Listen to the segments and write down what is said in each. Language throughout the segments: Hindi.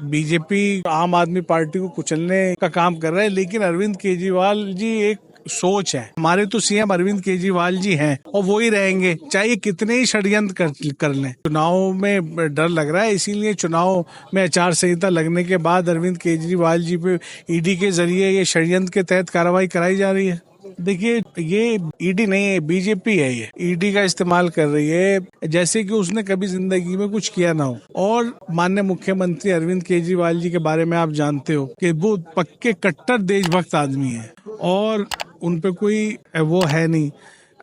बीजेपी आम आदमी पार्टी को कुचलने का काम कर रहा है, लेकिन अरविंद केजरीवाल जी एक सोच है। हमारे तो सीएम अरविंद केजरीवाल जी हैं और वो ही रहेंगे, चाहे कितने ही षड्यंत्र कर लें। चुनाव में डर लग रहा है, इसीलिए चुनाव में आचार संहिता लगने के बाद अरविंद केजरीवाल जी पे ईडी के जरिए ये षड्यंत्र के तहत कार्रवाई कराई जा रही है। देखिए, ये ईडी नहीं है, बीजेपी है। ये ईडी का इस्तेमाल कर रही है जैसे कि उसने कभी जिंदगी में कुछ किया ना हो। और माननीय मुख्यमंत्री अरविंद केजरीवाल जी के बारे में आप जानते हो कि वो पक्के कट्टर देशभक्त आदमी है और उन पे कोई वो है नहीं।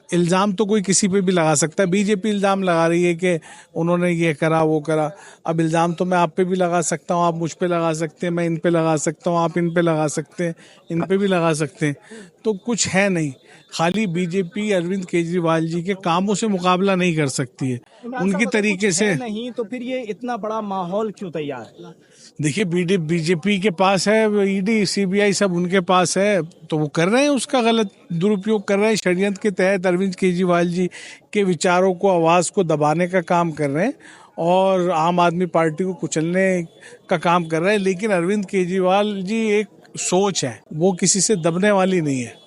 इल्जाम तो कोई किसी पे भी लगा सकता है। बीजेपी इल्जाम लगा रही है कि उन्होंने ये करा वो करा। अब इल्जाम तो मैं आप पे भी लगा सकता हूँ, आप मुझ पे लगा सकते हैं, मैं इन पे लगा सकता हूँ, आप इन पे लगा सकते हैं, इन पे भी लगा सकते हैं। तो कुछ है नहीं। खाली बीजेपी अरविंद केजरीवाल जी के कामों से मुकाबला नहीं कर सकती है, उनकी तरीके से नहीं। तो फिर ये इतना बड़ा माहौल क्यों तैयार है? देखिए, बीजेपी के पास है ईडी सीबीआई, सब उनके पास है, तो वो कर रहे हैं, उसका गलत दुरुपयोग कर रहे हैं। षड्यंत्र के तहत अरविंद केजरीवाल जी के विचारों को, आवाज़ को दबाने का काम कर रहे हैं और आम आदमी पार्टी को कुचलने का काम कर रहे हैं। लेकिन अरविंद केजरीवाल जी एक सोच है, वो किसी से दबने वाली नहीं है।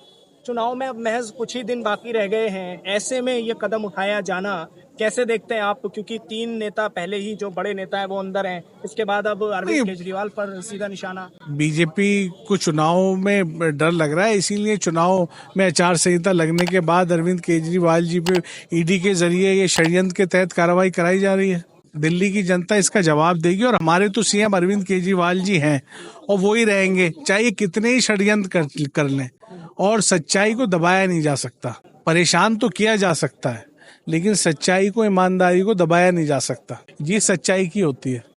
चुनाव में अब महज कुछ ही दिन बाकी रह गए हैं, ऐसे में ये कदम उठाया जाना कैसे देखते हैं आप? क्योंकि 3 नेता पहले ही, जो बड़े नेता है वो अंदर हैं, इसके बाद अब अरविंद केजरीवाल पर सीधा निशाना। बीजेपी को चुनाव में डर लग रहा है, इसीलिए चुनाव में आचार संहिता लगने के बाद अरविंद केजरीवाल जी पे ईडी के जरिए ये षड्यंत्र के तहत कार्रवाई कराई जा रही है। दिल्ली की जनता इसका जवाब देगी और हमारे तो सीएम अरविंद केजरीवाल जी हैं और वो ही रहेंगे, चाहे कितने ही षड्यंत्र कर लें। और सच्चाई को दबाया नहीं जा सकता। परेशान तो किया जा सकता है, लेकिन सच्चाई को, ईमानदारी को दबाया नहीं जा सकता। ये सच्चाई की होती है।